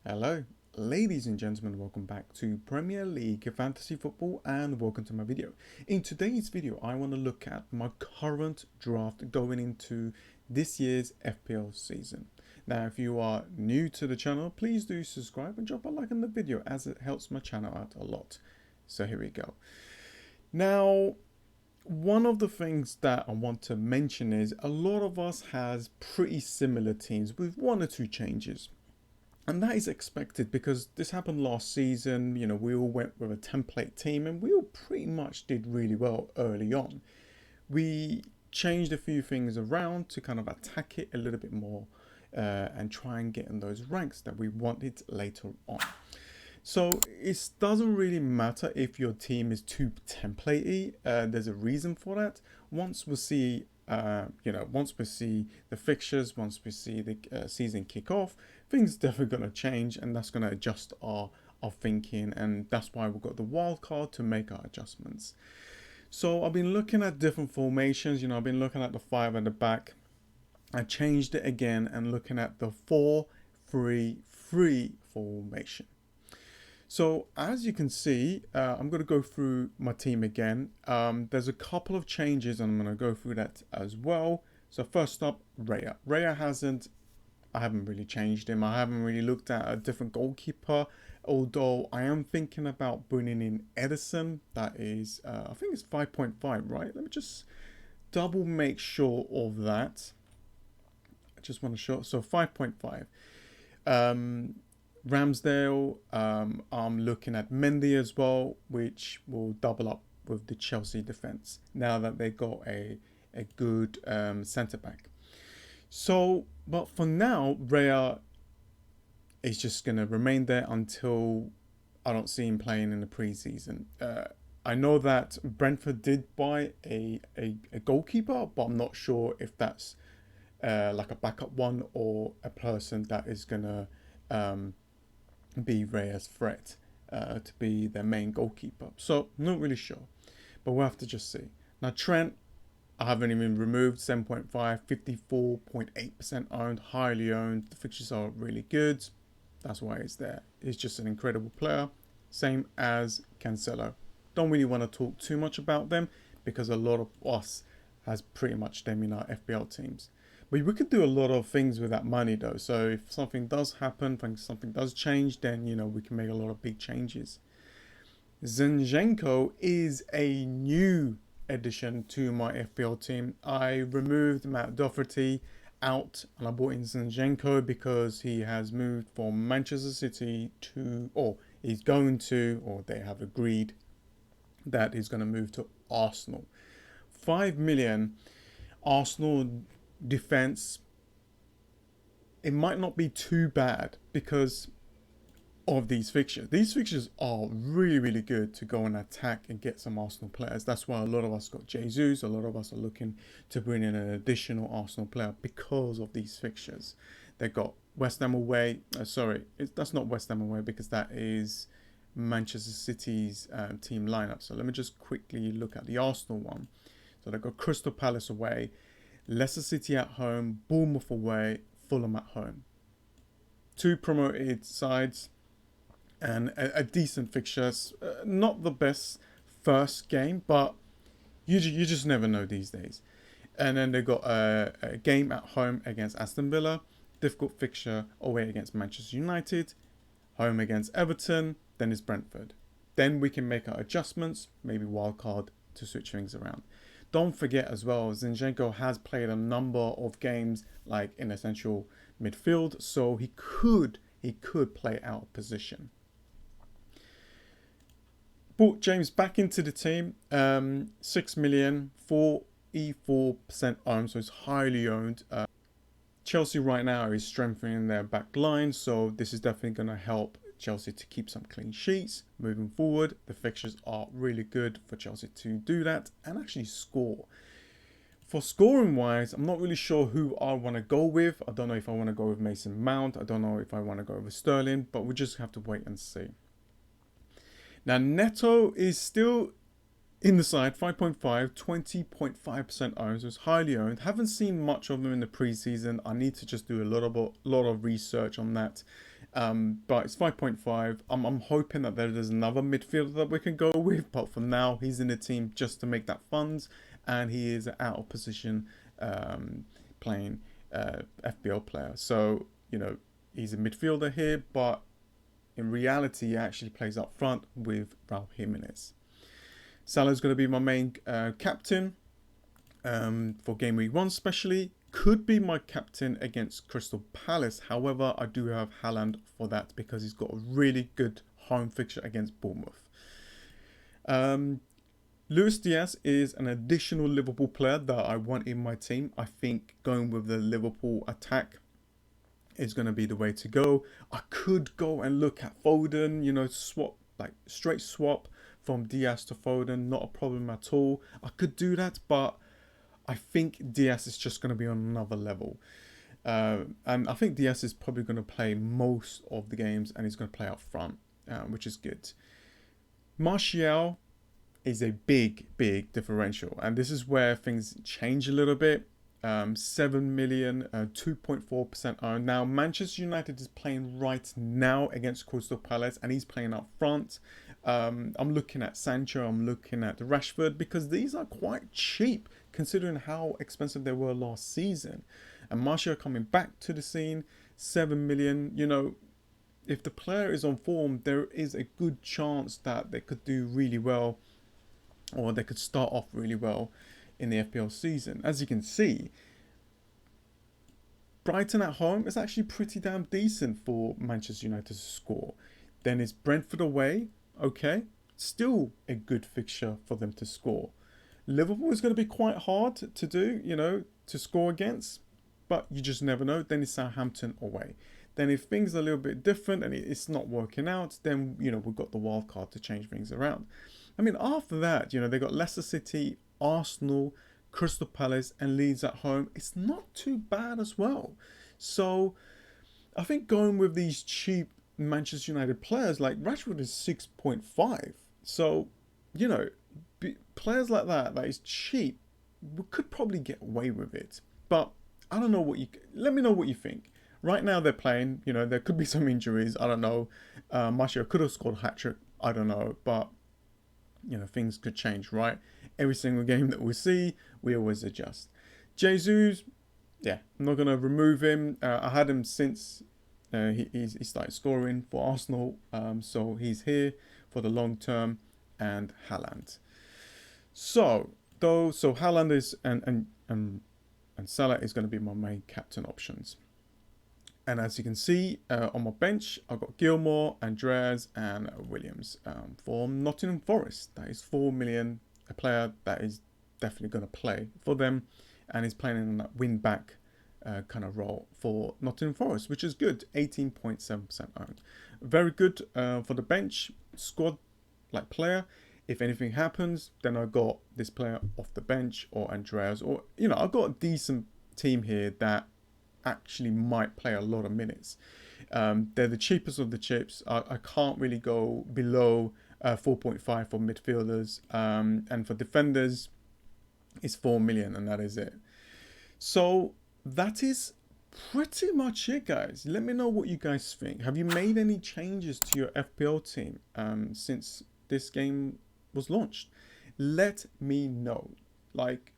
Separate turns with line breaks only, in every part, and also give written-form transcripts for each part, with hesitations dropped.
Hello, ladies and gentlemen, welcome back to Premier League Fantasy Football and welcome to my video. In today's video, I want to look at my current draft going into this year's FPL season. Now, if you are new to the channel, please do subscribe and drop a like on the video as it helps my channel out a lot. So here we go. Now, one of the things that I want to mention is a lot of us has pretty similar teams with one or two changes. And that is expected because this happened last season. You know, we all went with a template team and we all pretty much did really well early on. We changed a few things around to kind of attack it a little bit more and try and get in those ranks that we wanted later on. So it doesn't really matter if your team is too templatey. There's a reason for that. Once we see once we see the fixtures, once we see the season kick off, things definitely going to change, and that's going to adjust our thinking, and that's why we've got the wild card to make our adjustments. So I've been looking at different formations. You know, I've been looking at the 5 at the back. I changed it again and looking at the 4-3-3 formation. So as you can see, I'm going to go through my team again. There's a couple of changes and I'm going to go through that as well. So first up, Raya. I haven't really changed him. I haven't really looked at a different goalkeeper, although I am thinking about bringing in Edison. That is, I think it's 5.5, right? Let me just double make sure of that. I just want to show, so 5.5. Ramsdale, I'm looking at Mendy as well, which will double up with the Chelsea defense now that they got a good centre back. So, but for now, Raya is just going to remain there until I don't see him playing in the preseason. I know that Brentford did buy a goalkeeper, but I'm not sure if that's like a backup one or a person that is going to be Raya's threat to be their main goalkeeper. So not really sure, but we'll have to just see. Now Trent, I haven't even removed. 7.5, 54.8% owned, highly owned. The fixtures are really good. That's why it's there. He's just an incredible player. Same as Cancelo. Don't really want to talk too much about them because a lot of us has pretty much them in our FPL teams. But we could do a lot of things with that money though. So if something does happen, if something does change, then, you know, we can make a lot of big changes. Zinchenko is a new addition to my FPL team. I removed Matt Doherty out and I brought in Zinchenko because he has moved from Manchester City to, or he's going to, or they have agreed that he's going to move to Arsenal. 5 million. Arsenal defense, it might not be too bad because of these fixtures. These fixtures are really, really good to go and attack and get some Arsenal players. That's why a lot of us got Jesus. A lot of us are looking to bring in an additional Arsenal player because of these fixtures. They got West Ham away. That's not West Ham away because that is Manchester City's team lineup. So let me just quickly look at the Arsenal one. So they got Crystal Palace away, Leicester City at home, Bournemouth away, Fulham at home. 2 promoted sides and a decent fixture. Not the best first game, but you just never know these days. And then they got a game at home against Aston Villa, difficult fixture away against Manchester United, home against Everton, then it's Brentford. Then we can make our adjustments, maybe wildcard to switch things around. Don't forget as well, Zinchenko has played a number of games like in essential midfield, so he could play out of position. Brought James back into the team. 6 million, 44% owned, so it's highly owned. Chelsea right now is strengthening their back line, so this is definitely going to help Chelsea to keep some clean sheets moving forward. The fixtures are really good for Chelsea to do that and actually score. For scoring wise, I'm not really sure who I want to go with. I don't know if I want to go with Mason Mount. I don't know if I want to go with Sterling, but we just have to wait and see. Now Neto is still in the side, 5.5, 20.5% owned, so it's highly owned. Haven't seen much of them in the preseason. I need to just do a lot of research on that But it's 5.5. I'm hoping that there is another midfielder that we can go with, but for now he's in the team just to make that funds, and he is an out of position playing FPL player. So he's a midfielder here, but in reality he actually plays up front with Raul Jimenez. Salah's going to be my main captain for game week 1 especially. Could be my captain against Crystal Palace. However, I do have Haaland for that because he's got a really good home fixture against Bournemouth. Luis Diaz is an additional Liverpool player that I want in my team. I think going with the Liverpool attack is going to be the way to go. I could go and look at Foden, swap, like straight swap from Diaz to Foden. Not a problem at all. I could do that, but I think Diaz is just going to be on another level. And I think Diaz is probably going to play most of the games, and he's going to play up front, which is good. Martial is a big differential, and this is where things change a little bit. 7 million, 2.4% owned. Now, Manchester United is playing right now against Crystal Palace, and he's playing up front. I'm looking at Sancho, I'm looking at Rashford, because these are quite cheap considering how expensive they were last season. And Martial coming back to the scene, 7 million. If the player is on form, there is a good chance that they could do really well, or they could start off really well in the FPL season. As you can see, Brighton at home is actually pretty damn decent for Manchester United to score. Then it's Brentford away, okay, still a good fixture for them to score. Liverpool is going to be quite hard to do, to score against, but you just never know. Then it's Southampton away. Then if things are a little bit different and it's not working out, then, we've got the wild card to change things around. I mean, after that, they got Leicester City, Arsenal, Crystal Palace, and Leeds at home. It's not too bad as well. So I think going with these cheap Manchester United players, like Rashford is 6.5. So, players like that is cheap, we could probably get away with it. But I don't know let me know what you think. Right now they're playing, there could be some injuries. I don't know. Martial could have scored a hat-trick. I don't know. But, things could change, right? Every single game that we see, we always adjust. Jesus, yeah, I'm not going to remove him. I had him since he started scoring for Arsenal. So he's here for the long term. And Haaland. So Haaland is and Salah is going to be my main captain options. And as you can see on my bench, I've got Gilmore, Andreas, and Williams for Nottingham Forest. That is 4 million, a player that is definitely going to play for them, and is playing in that win back kind of role for Nottingham Forest, which is good. 18.7% owned. Very good for the bench squad like player. If anything happens, then I got this player off the bench, or Andreas, or I've got a decent team here that actually might play a lot of minutes. They're the cheapest of the chips. I can't really go below 4.5 for midfielders, and for defenders it's 4 million, and that is it. So that is pretty much it, guys. Let me know what you guys think. Have you made any changes to your FPL team since this game was launched? Let me know. Like,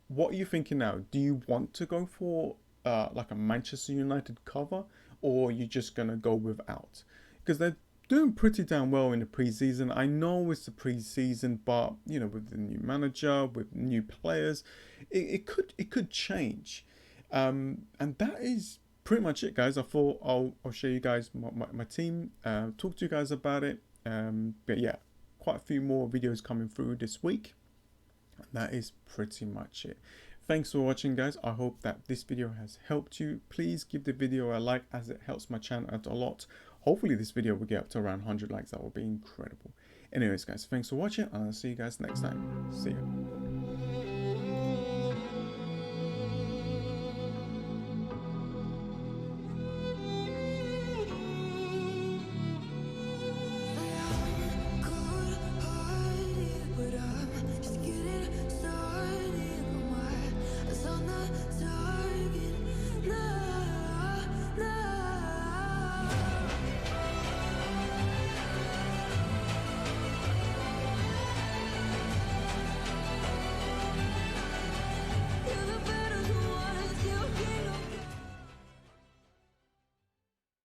what are you thinking now? Do you want to go for like a Manchester United cover, or are you just gonna go without? Because they're doing pretty damn well in the preseason. I know it's the preseason, but with the new manager, with new players, it could change. And that is pretty much it, guys. I thought I'll show you guys my team, talk to you guys about it. But yeah, quite a few more videos coming through this week. And that is pretty much it. Thanks for watching, guys. I hope that this video has helped you. Please give the video a like, as it helps my channel out a lot. Hopefully this video will get up to around 100 likes. That will be incredible. Anyways, guys, thanks for watching, and I'll see you guys next time. See ya.